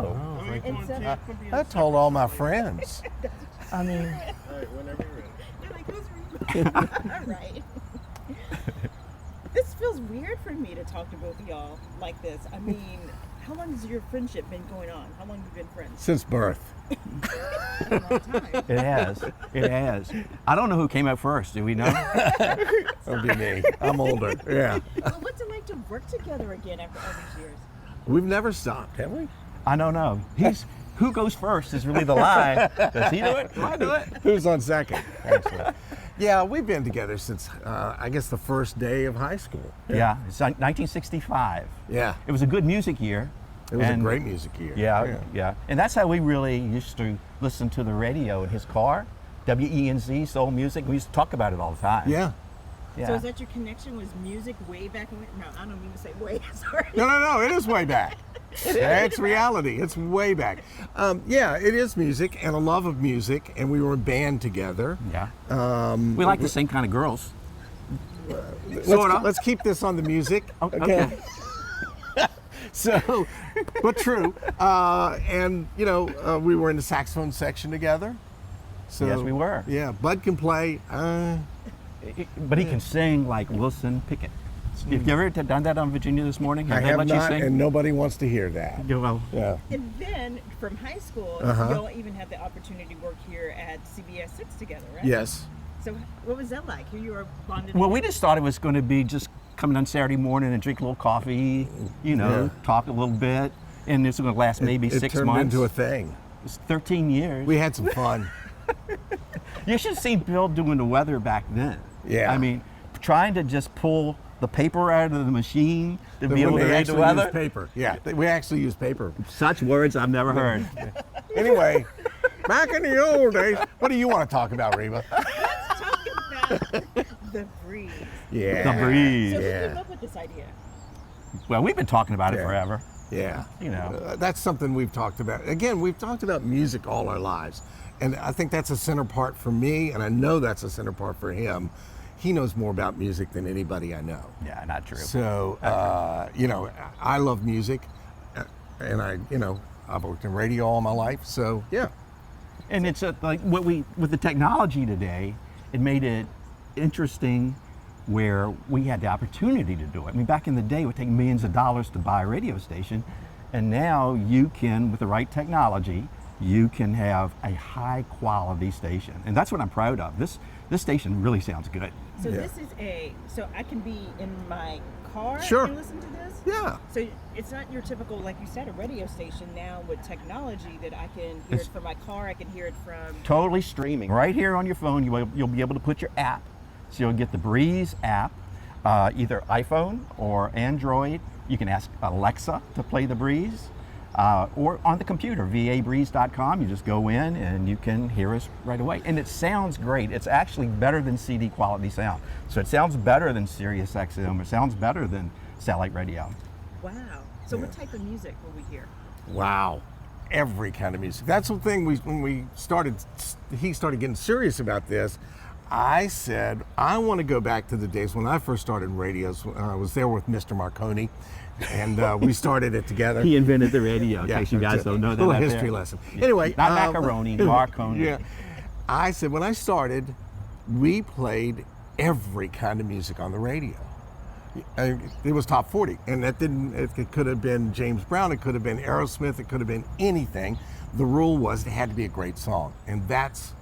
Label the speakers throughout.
Speaker 1: Oh,
Speaker 2: And so,
Speaker 3: I told all my friends.
Speaker 1: I mean,
Speaker 4: All right, whenever you're ready.
Speaker 2: you're like, who's Reba? All right. This feels weird for me to talk to both of y'all like this. I mean, how long has your friendship been going on? How long have you been friends?
Speaker 3: Since birth.
Speaker 2: A long time.
Speaker 1: it has. It has. I don't know who came up first. Do we know?
Speaker 3: That'll be me. I'm older. Yeah.
Speaker 2: Well, what's it like to work together again after all these years?
Speaker 3: We've never stopped, have we?
Speaker 1: I don't know. Who goes first is really the lie. Does he do it? Do I do it?
Speaker 3: Who's on second, actually? Yeah, we've been together since, I guess, the first day of high school.
Speaker 1: Yeah, it's like 1965.
Speaker 3: Yeah.
Speaker 1: It was a good music year.
Speaker 3: It was
Speaker 1: And-
Speaker 3: a great music year.
Speaker 1: Yeah. And that's how we really used to listen to the radio in his car, WENZ, soul music. We used to talk about it all the time.
Speaker 3: Yeah.
Speaker 1: Yeah.
Speaker 2: So is that your connection was music way back when? No, I don't mean to say way. Sorry.
Speaker 3: No, it is way back. It's reality. It's way back. Yeah, it is music and a love of music, and we were a band together.
Speaker 1: Yeah. We like the same kind of girls.
Speaker 3: Let's keep this on the music.
Speaker 1: Okay.
Speaker 3: So, but true. And, you know, we were in the saxophone section together. So,
Speaker 1: Yes, we were.
Speaker 3: Yeah, Bud can play.
Speaker 1: But he can sing like Wilson Pickett. Have you ever done that on Virginia This Morning?
Speaker 3: I
Speaker 1: they
Speaker 3: have
Speaker 1: let
Speaker 3: not,
Speaker 1: you sing?
Speaker 3: and nobody wants to hear that.
Speaker 1: Yeah, well,
Speaker 3: Yeah.
Speaker 2: And then from high school,
Speaker 3: Uh-huh.
Speaker 2: y'all even had the opportunity to work here at CBS 6 together, right?
Speaker 3: Yes.
Speaker 2: So what was that like? Here you were bonded.
Speaker 1: well, we
Speaker 2: together?
Speaker 1: just thought it was going to be just coming on Saturday morning and drink a little coffee, you know,
Speaker 3: Yeah.
Speaker 1: talk a little bit, and this was going to last maybe
Speaker 3: It
Speaker 1: 6
Speaker 3: turned
Speaker 1: months.
Speaker 3: into a thing.
Speaker 1: It's 13 years.
Speaker 3: We had some fun.
Speaker 1: You should have seen Bill doing the weather back then.
Speaker 3: Yeah.
Speaker 1: I mean, trying to just pull the paper out of the machine to be able
Speaker 3: When
Speaker 1: to
Speaker 3: they
Speaker 1: read the
Speaker 3: actually
Speaker 1: weather.
Speaker 3: use paper. Yeah, we actually use paper.
Speaker 1: Such words I've never heard.
Speaker 3: Anyway, back in the old days, what do you want to talk about, Reba?
Speaker 2: Talk about the breeze.
Speaker 3: Yeah.
Speaker 1: The breeze.
Speaker 2: So who
Speaker 3: Yeah.
Speaker 2: came up with this idea?
Speaker 1: Well, we've been talking about it
Speaker 3: Yeah.
Speaker 1: forever.
Speaker 3: Yeah.
Speaker 1: You know.
Speaker 3: That's something we've talked about. Again, we've talked about music all our lives. And I think that's a center part for me, and I know that's a center part for him. He knows more about music than anybody I know.
Speaker 1: Yeah, not true.
Speaker 3: So, you know, I love music, and I've worked in radio all my life. So, yeah.
Speaker 1: And it's like with the technology today, it made it interesting where we had the opportunity to do it. I mean, back in the day, it would take millions of dollars to buy a radio station, and now you can, with the right technology, you can have a high quality station, and that's what I'm proud of. This station really sounds good.
Speaker 2: So
Speaker 3: Yeah.
Speaker 2: this is so I can be in my car
Speaker 3: Sure.
Speaker 2: and listen to this?
Speaker 3: Yeah.
Speaker 2: So it's not your typical, like you said, a radio station now with technology that I can hear it from my car, I can hear it from...
Speaker 1: Totally streaming right here on your phone. You'll be able to put your app, so you'll get the Breeze app, either iPhone or Android. You can ask Alexa to play the Breeze. Or on the computer, vabreeze.com. You just go in and you can hear us right away. And it sounds great. It's actually better than CD quality sound. So it sounds better than Sirius XM. It sounds better than satellite radio.
Speaker 2: Wow. So what type of music will we hear?
Speaker 3: Wow. Every kind of music. That's the thing. When he started getting serious about this. I said, I want to go back to the days when I first started in radios. I was there with Mr. Marconi, and we started it together.
Speaker 1: He invented the radio, in case you guys don't know that.
Speaker 3: A little
Speaker 1: out
Speaker 3: history
Speaker 1: there.
Speaker 3: lesson. Anyway.
Speaker 1: Not macaroni, Marconi.
Speaker 3: Yeah. I said, when I started, we played every kind of music on the radio. It was top 40, and that didn't. It could have been James Brown, it could have been Aerosmith, it could have been anything. The rule was it had to be a great song, and that's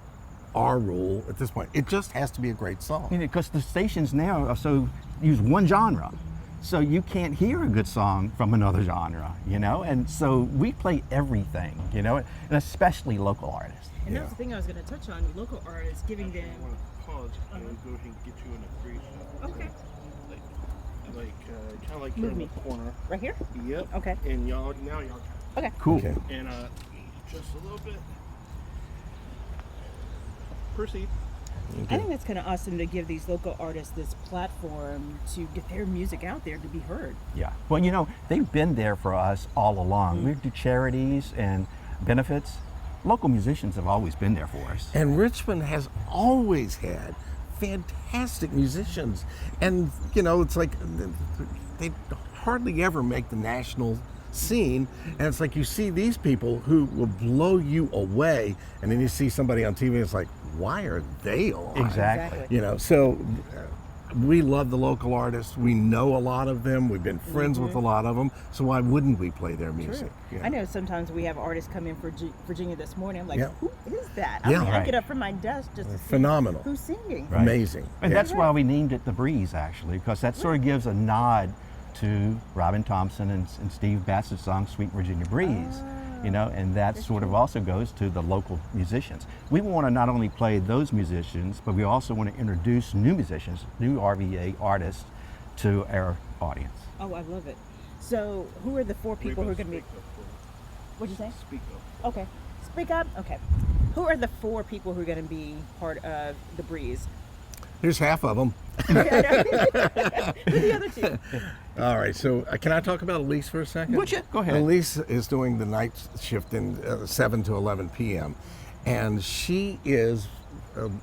Speaker 3: our rule at this point. It just has to be a great song.
Speaker 1: Because the stations now also use one genre. So you can't hear a good song from another genre, you know? And so we play everything, you know, and especially local artists.
Speaker 2: And
Speaker 3: Yeah.
Speaker 2: that's the thing I was going to touch on, local artists, giving them...
Speaker 4: I want to pause and go ahead and get you in a free shot.
Speaker 2: Okay.
Speaker 4: Kind of like you're
Speaker 2: Move
Speaker 4: in
Speaker 2: me.
Speaker 4: the corner.
Speaker 2: Right here?
Speaker 4: Yep.
Speaker 2: Okay.
Speaker 4: And y'all
Speaker 2: Okay.
Speaker 1: Cool.
Speaker 3: Okay.
Speaker 4: and just a little bit. Proceed.
Speaker 2: I think that's kind of awesome to give these local artists this platform to get their music out there to be heard.
Speaker 1: Yeah. Well, you know, they've been there for us all along. We do charities and benefits. Local musicians have always been there for us.
Speaker 3: And Richmond has always had fantastic musicians. And, you know, it's like they hardly ever make the national scene, and it's like you see these people who will blow you away, and then you see somebody on TV, it's like, why are they alive?
Speaker 1: Exactly.
Speaker 3: You know, so we love the local artists. We know a lot of them. We've been friends with a lot of them. So why wouldn't we play their music?
Speaker 2: True.
Speaker 3: You
Speaker 2: I know sometimes we have artists come in for Virginia this morning. I'm like,
Speaker 3: Yeah.
Speaker 2: who is that?
Speaker 3: Yeah.
Speaker 2: I
Speaker 1: Right.
Speaker 2: get up from my desk just to see
Speaker 3: Phenomenal.
Speaker 2: who's singing.
Speaker 1: Right.
Speaker 3: Amazing.
Speaker 1: And
Speaker 3: Yeah.
Speaker 1: that's why we named it The Breeze, actually, because that sort of gives a nod to Robin Thompson and Steve Bassett's song Sweet Virginia Breeze. You know, and that sort of also goes to the local musicians. We want to not only play those musicians, but we also want to introduce new musicians, new RVA artists to our audience.
Speaker 2: Oh, I love it. So, who are the 4 people who are going to be? What'd you say?
Speaker 4: Speak up.
Speaker 2: Okay. Speak up. Okay. Who are the 4 people who are going to be part of the Breeze?
Speaker 3: Here's half of them.
Speaker 2: Who are the other 2?
Speaker 3: All right, so can I talk about Elise for a second?
Speaker 1: Would you? Go ahead.
Speaker 3: Elise is doing the night shift in 7 to 11 p.m. And she is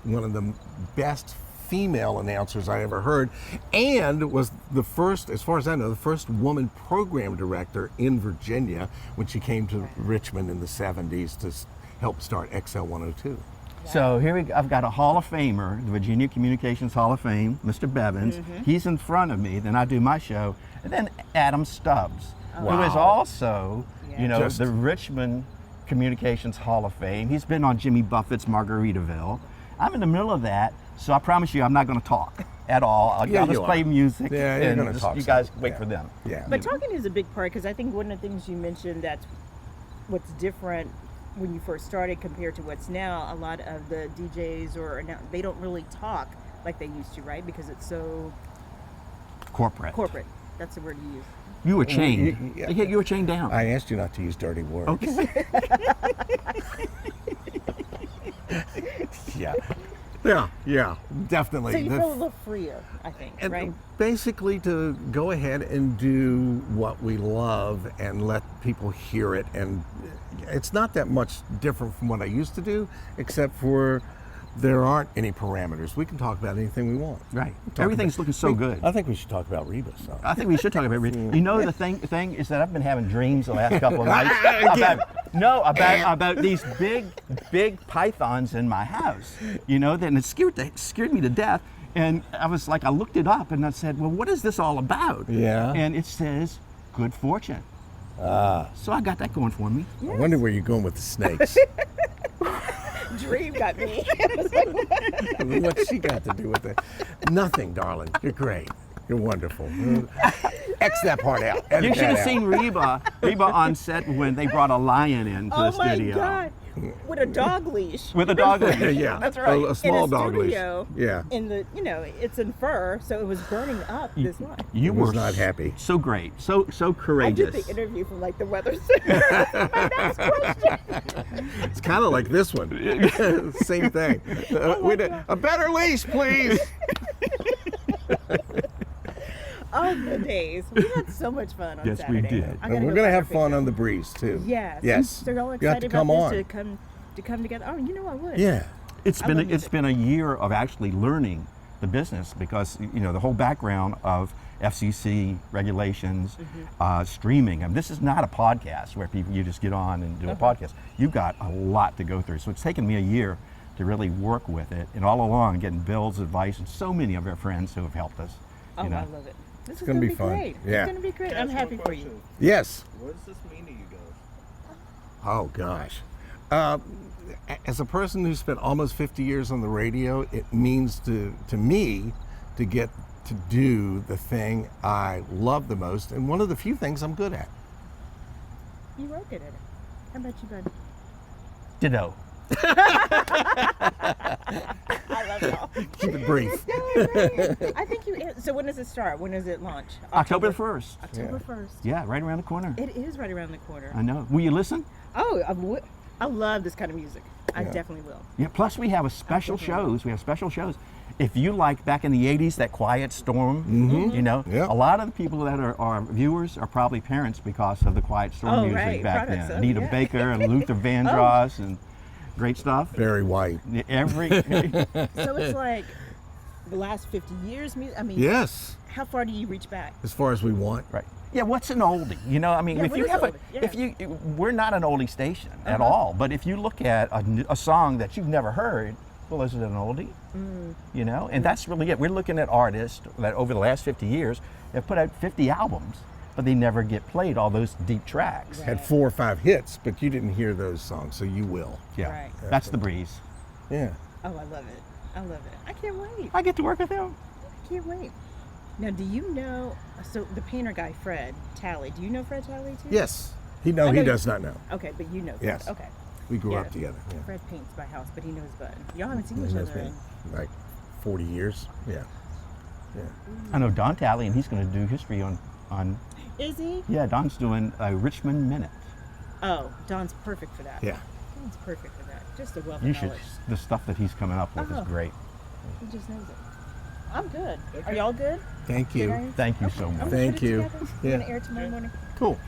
Speaker 3: one of the best female announcers I ever heard, and was the first, as far as I know, the first woman program director in Virginia when she came to Richmond in the 70s to help start XL 102.
Speaker 1: So here I've got a Hall of Famer, the Virginia Communications Hall of Fame, Mr. Bevins. He's in front of me. Then I do my show, and then Adam Stubbs, who is
Speaker 3: Wow.
Speaker 1: also, you know,
Speaker 3: Just-
Speaker 1: the Richmond Communications Hall of Fame. He's been on Jimmy Buffett's Margaritaville. I'm in the middle of that, so I promise you, I'm not going to talk at all. I'll
Speaker 3: Yeah,
Speaker 1: just
Speaker 3: you
Speaker 1: play
Speaker 3: are.
Speaker 1: music,
Speaker 3: Yeah, you're
Speaker 1: and
Speaker 3: gonna
Speaker 1: just-
Speaker 3: talk
Speaker 1: you
Speaker 3: some.
Speaker 1: guys wait
Speaker 3: Yeah.
Speaker 1: for them.
Speaker 3: Yeah.
Speaker 2: But talking is a big part, because I think one of the things you mentioned that's what's different when you first started compared to what's now, a lot of the DJs they don't really talk like they used to, right? Because it's so
Speaker 1: Corporate.
Speaker 2: corporate. That's the word you use.
Speaker 1: You were chained.
Speaker 3: Yeah.
Speaker 1: You were chained down.
Speaker 3: I asked you not to use dirty words.
Speaker 1: Okay.
Speaker 3: Yeah, definitely.
Speaker 2: So you
Speaker 3: The-
Speaker 2: feel a little freer, I think,
Speaker 3: and
Speaker 2: right?
Speaker 3: basically to go ahead and do what we love and let people hear it, and it's not that much different from what I used to do, except for there aren't any parameters. We can talk about anything we want.
Speaker 1: Right.
Speaker 3: Talk
Speaker 1: Everything's
Speaker 3: about-
Speaker 1: looking so good.
Speaker 3: I think we should talk about Reba. So.
Speaker 1: I think we should talk about it. You know, the thing is that I've been having dreams the last couple of nights
Speaker 3: Again.
Speaker 1: about these big pythons in my house. You know, and it scared me to death. And I was like, I looked it up and I said, well, what is this all about?
Speaker 3: Yeah.
Speaker 1: And it says good fortune. So I got that going for me.
Speaker 3: I wonder where you're going with the snakes.
Speaker 2: Dream got me.
Speaker 3: What's she got to do with it? Nothing, darling. You're great. You're wonderful. X that part out. Edit
Speaker 1: You should
Speaker 3: that
Speaker 1: have
Speaker 3: out.
Speaker 1: seen Reba on set when they brought a lion into
Speaker 2: Oh
Speaker 1: the
Speaker 2: my
Speaker 1: studio.
Speaker 2: God. With a dog leash.
Speaker 1: With a dog leash.
Speaker 3: Yeah,
Speaker 1: That's right.
Speaker 3: A small
Speaker 2: in a
Speaker 3: dog leash.
Speaker 2: studio,
Speaker 3: Yeah.
Speaker 2: In the, it's in fur, so it was burning up this line.
Speaker 1: You
Speaker 3: was
Speaker 1: were
Speaker 3: not happy.
Speaker 1: So great. So
Speaker 2: I did
Speaker 1: courageous.
Speaker 2: the interview from like the weather center. My next question.
Speaker 3: It's kind of like this one. Same thing. A better leash, please.
Speaker 2: Oh, the days. We had so much fun on
Speaker 1: Yes, we
Speaker 2: Saturday.
Speaker 1: did.
Speaker 2: I gotta
Speaker 3: And we're
Speaker 2: go
Speaker 3: going
Speaker 2: find
Speaker 3: to
Speaker 2: a
Speaker 3: have fun
Speaker 2: picture.
Speaker 3: on the breeze, too.
Speaker 2: Yes.
Speaker 3: Yes.
Speaker 2: They're all
Speaker 3: You have
Speaker 2: excited
Speaker 3: to come
Speaker 2: about
Speaker 3: on.
Speaker 2: this to come together. Oh, you know I would.
Speaker 3: Yeah.
Speaker 1: It's
Speaker 2: I
Speaker 1: been
Speaker 2: love
Speaker 1: it's
Speaker 2: music.
Speaker 1: been a year of actually learning the business because the whole background of FCC regulations, streaming. I mean, this is not a podcast where you just get on and do a podcast. You've got a lot to go through. So it's taken me a year to really work with it, and all along getting Bill's advice and so many of our friends who have helped us.
Speaker 2: Oh,
Speaker 1: you know.
Speaker 2: I love it. This is
Speaker 3: gonna
Speaker 2: going to
Speaker 3: be
Speaker 2: be
Speaker 3: fun.
Speaker 2: great.
Speaker 3: Yeah.
Speaker 2: It's going to be great.
Speaker 4: Can I
Speaker 2: I'm
Speaker 4: ask
Speaker 2: happy
Speaker 4: one
Speaker 2: for you.
Speaker 4: question?
Speaker 3: Yes.
Speaker 4: What does this mean to you guys?
Speaker 3: Oh, gosh. As a person who spent almost 50 years on the radio, it means to me to get to do the thing I love the most and one of the few things I'm good at.
Speaker 2: You are good at it. How about you, bud?
Speaker 1: Ditto.
Speaker 2: I love y'all.
Speaker 3: Keep it brief.
Speaker 2: I think you. So when does it start? When does it launch?
Speaker 1: October 1st.
Speaker 2: October 1st.
Speaker 1: Yeah, right around the corner.
Speaker 2: It is right around the corner.
Speaker 1: I know. Will you listen?
Speaker 2: Oh, I love this kind of music. I
Speaker 3: Yeah.
Speaker 2: definitely will.
Speaker 1: Yeah, plus we have special shows. We have special shows. If you like back in the 80s, that Quiet Storm,
Speaker 3: Yeah.
Speaker 1: a lot of the people that are viewers are probably parents because of the Quiet Storm
Speaker 2: Oh,
Speaker 1: music
Speaker 2: right.
Speaker 1: back
Speaker 2: Products
Speaker 1: then.
Speaker 2: of,
Speaker 1: Anita
Speaker 2: yeah.
Speaker 1: Baker and Luther Vandross and great stuff.
Speaker 3: Very white.
Speaker 1: Every
Speaker 2: So it's like the last 50 years. I mean,
Speaker 3: Yes.
Speaker 2: how far do you reach back?
Speaker 3: As far as we want.
Speaker 1: right. Yeah, what's an oldie? You know, I mean,
Speaker 2: Yeah,
Speaker 1: if
Speaker 2: what
Speaker 1: you
Speaker 2: is
Speaker 1: have
Speaker 2: oldie? Yeah.
Speaker 1: if you, we're not an oldie station at
Speaker 2: Uh-huh.
Speaker 1: all. But if you look at a song that you've never heard, well, is it an oldie? You know, and that's really it. We're looking at artists that over the last 50 years have put out 50 albums, but they never get played. All those deep tracks.
Speaker 2: Right.
Speaker 3: Had 4 or 5 hits, but you didn't hear those songs, so you will.
Speaker 1: Yeah,
Speaker 2: Right.
Speaker 1: that's the breeze.
Speaker 3: Yeah.
Speaker 2: Oh, I love it. I love it. I can't wait.
Speaker 1: I get to work with him.
Speaker 2: I can't wait. Now, do you know? So the painter guy, Fred Talley. Do you know Fred Talley too?
Speaker 3: Yes.
Speaker 2: I
Speaker 3: He
Speaker 2: know
Speaker 3: does not know.
Speaker 2: Okay, but you know. Fred.
Speaker 3: Yes.
Speaker 2: Okay.
Speaker 3: We grew
Speaker 2: Yeah.
Speaker 3: up together. Yeah.
Speaker 2: Fred paints my house, but he knows Bud. Y'all haven't seen
Speaker 3: He
Speaker 2: each
Speaker 3: knows
Speaker 2: other.
Speaker 3: me. Like 40 years. Yeah. Yeah.
Speaker 1: I know Don Talley, and he's going to do history on.
Speaker 2: Is he?
Speaker 1: Yeah, Don's doing a Richmond Minute.
Speaker 2: Oh, Don's perfect for that.
Speaker 3: Yeah.
Speaker 2: Don's perfect for that. Just a wealth
Speaker 1: You
Speaker 2: of
Speaker 1: should.
Speaker 2: knowledge.
Speaker 1: The stuff that he's coming up with
Speaker 2: Oh.
Speaker 1: is great.
Speaker 2: He just knows it. I'm good. Are y'all good?
Speaker 3: Thank
Speaker 2: Good,
Speaker 3: you.
Speaker 2: are you?
Speaker 1: Thank you so
Speaker 2: I'm
Speaker 1: much.
Speaker 2: gonna
Speaker 3: Thank
Speaker 2: put it
Speaker 3: you.
Speaker 2: together.
Speaker 3: Yeah.
Speaker 2: I'm gonna air it tomorrow morning.
Speaker 3: Cool.